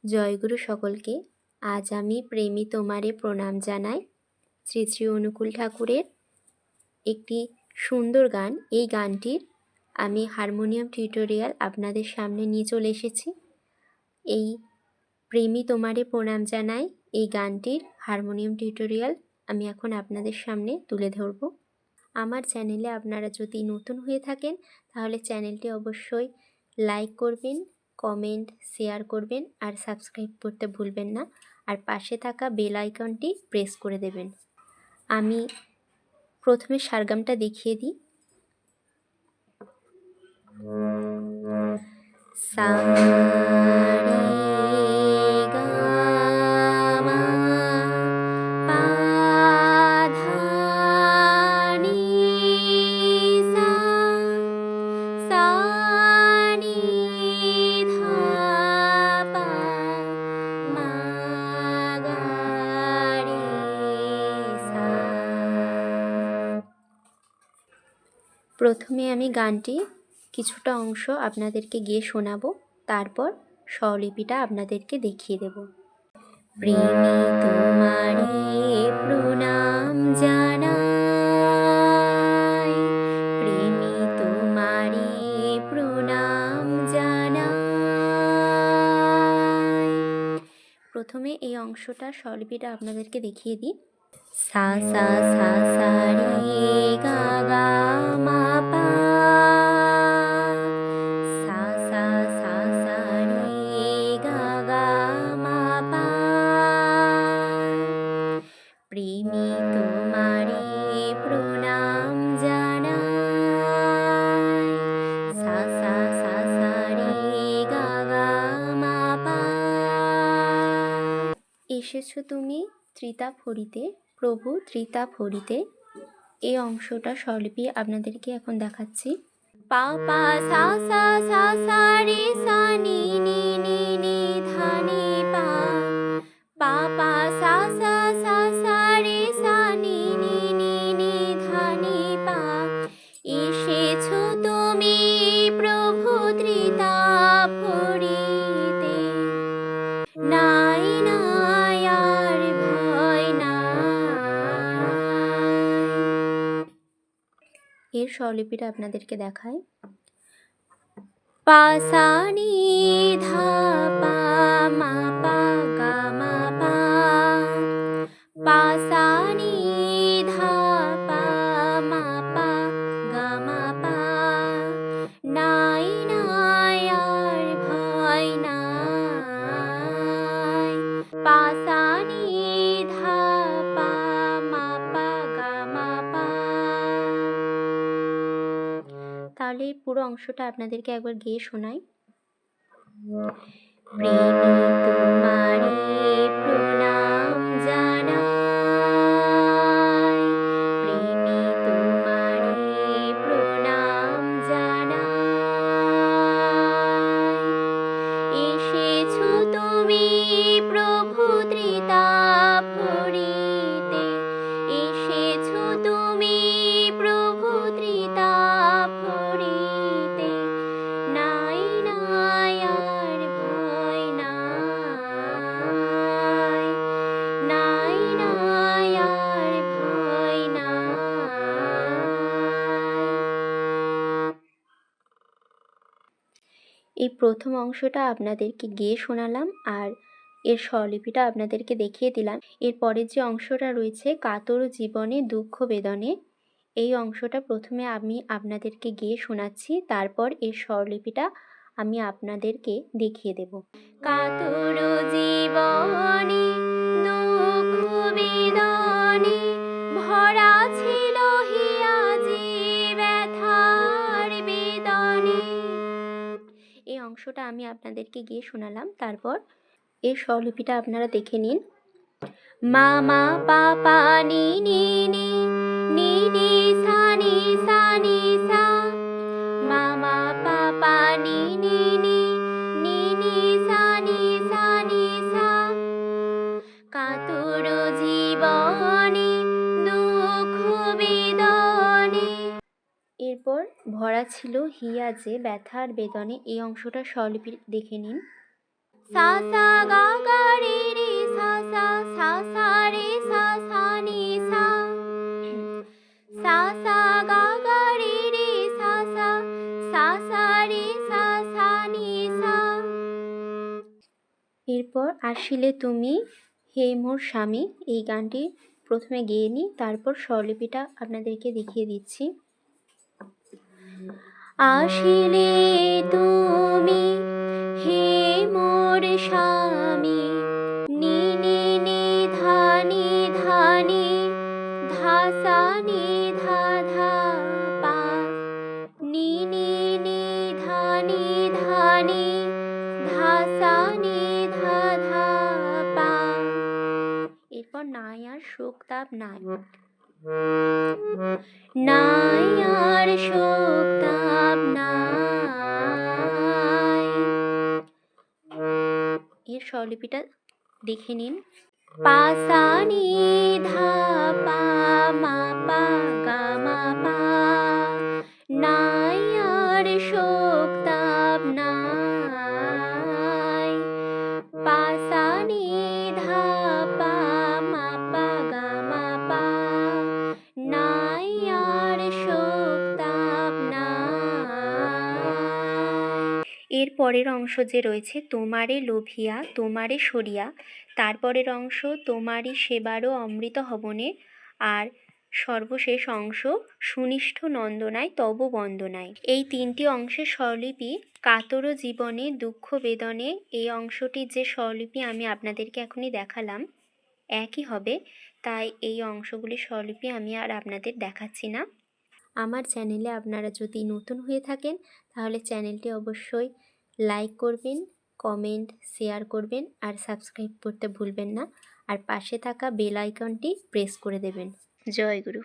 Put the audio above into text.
জয়গুরু সকলকে। আজ আমি প্রেমী তোমারে প্রণাম জানাই শ্রী শ্রী অনুকূল ঠাকুরের একটি সুন্দর গান। এই গানটির আমি হারমোনিয়াম টিউটোরিয়াল আপনাদের সামনে নিয়ে চলে এসেছি। এই প্রেমী তোমারে প্রণাম জানাই এই গানটির হারমোনিয়াম টিউটোরিয়াল আমি এখন আপনাদের সামনে তুলে ধরব। আমার চ্যানেলে আপনারা যদি নতুন হয়ে থাকেন তাহলে চ্যানেলটি অবশ্যই লাইক করবেন, কমেন্ট, শেয়ার করবেন আর সাবস্ক্রাইব করতে ভুলবেন না। আর পাশে থাকা বেল আইকনটি প্রেস করে দেবেন। আমি প্রথমে সারগামটা দেখিয়ে দিই। সা রে গা মা পা ধা নি সা, সা নি ধা পা মা গা রে সা। প্রথমে আমি গানটি কিছুটা অংশ আপনাদেরকে গিয়ে শোনাবো, তারপর স্বরলিপিটা আপনাদেরকে দেখিয়ে দেব। প্রেমী তোমারে প্রণাম জানাই, প্রেমী তোমারে প্রণাম জানাই। প্রথমে এই অংশটা স্বরলিপিটা আপনাদেরকে দেখিয়ে দিই। সা সা সা সা রে গা গা মা পা, সা সা সা সা রে গা গা মা পা। প্রেমী তোমারে প্রণাম জানাই, সা সা সা সা রে গা গা মা পা। এসেছো তুমি ত্রিতাপ হরিতে, প্রভু ত্রিতাপ হরিতে। এই অংশটা স্বরলিপি আপনাদেরকে এখন দেখাচ্ছি। পা পা সা সা সা সা রে সা নি নি নি নি ধা নি পা, পা পা সা সা সা সা রে সা নি নি নি নি ধা নি পা। এসেছো তুমি প্রভু ত্রিতাপ হরিতে, নাই নাই আর ভয় নাই। এর স্বরলিপিটা আপনাদেরকে দেখাই। পা সা নি ধা পা মা পা গা মা পা, পা সা নি ধা পা মা পা গা মা পা। নাই নাই আর ভয় নাই, পা সা নি ধা পা মা পা গা মা পা। তাহলে এই পুরো অংশটা আপনাদেরকে একবার গেয়ে শোনাই। প্রেমী তোমারে প্রণাম জানাই, প্রেমী তোমারে প্রণাম জানাই। এসেছো তুমি প্রভু ত্রিতাপ হরিতে, এসেছো তুমি প্রভু ত্রিতাপ হরিতে। নাই নাই আর ভয় নাই, নাই নাই আর ভয় নাই। এই প্রথম অংশটা আপনাদেরকে গেয়ে শোনালাম আর এর স্বরলিপিটা আপনাদেরকে দেখিয়ে দিলাম। এরপরের যে অংশটা রয়েছে কাতর জীবনে দুঃখ বেদনে, এই অংশটা প্রথমে আমি আপনাদেরকে গেয়ে শোনাচ্ছি, তারপর এর স্বরলিপিটা আমি আপনাদেরকে দেখিয়ে দেব। কাতর জীবনে দুঃখ বেদনে ভরা ছিল হিয়াজি ব্যথার বেদনে। এই অংশটা আমি আপনাদেরকে গিয়ে শোনালাম, তারপর এর স্বরলিপিটা আপনারা দেখে নিন। মা মা পা পা নি নি নি নি নি সা নি সা নি সা, মা মা পা পা নি নি নি নি নি সা নি সা নি সা। কাতর জীবনে দুঃখ বেদনে। এরপর ভরা ছিল হিয়া যে ব্যথার বেদনে, এই অংশটা স্বরলিপি দেখে নিন। সা সা গা গা রে রে সা সা সা সা রে সা সা নি সা সা সা গা গা রে রে সা সা সা সা রে সা সা নি সা। এরপর আসিলে তুমি হে মোর স্বামী, এই গানটি প্রথমে গেয়ে নিই, তারপর স্বরলিপিটা আপনাদেরকে দেখিয়ে দিচ্ছি। আসিলে তুমি হে মোর স্বামী, নি নি নি ধা নি ধা নি ধা সা নি ধা ধা পা, নি নি নি ধা নি ধা নি ধা সা নি ধা ধা পা। এরপর নাই আর শোক তাপ নাই, নাই আর শোক তাপ নাই। এর স্বরলিপিটা দেখে নিন। পা সা নি ধা পা মা পা গা মা পা, নাই আর শোক তাপ নাই। পা সা নি ধা পা মা পা গা মা পা, নাই আর শোক তাপ নাই। এর পরের অংশ যে রয়েছে তোমারে লোভিয়া তোমারে সরিয়া, তারপরের অংশ তোমারই সেবারও অমৃত হবনে, আর সর্বশেষ অংশ সুনিষ্ঠ নন্দনায় তব বন্দনায়। এই তিনটি অংশের স্বরলিপি কাতর জীবনে দুঃখ বেদনে, এই অংশটির যে স্বরলিপি আমি আপনাদেরকে এখনই দেখালাম একই হবে, তাই এই অংশগুলির স্বরলিপি আমি আর আপনাদের দেখাচ্ছি না। আমার চ্যানেলে আপনারা যদি নতুন হয়ে থাকেন তাহলে চ্যানেলটি অবশ্যই লাইক করবেন, কমেন্ট, শেয়ার করবেন আর সাবস্ক্রাইব করতে ভুলবেন না, আর পাশে থাকা বেল আইকনটি প্রেস করে দেবেন। জয় গুরু।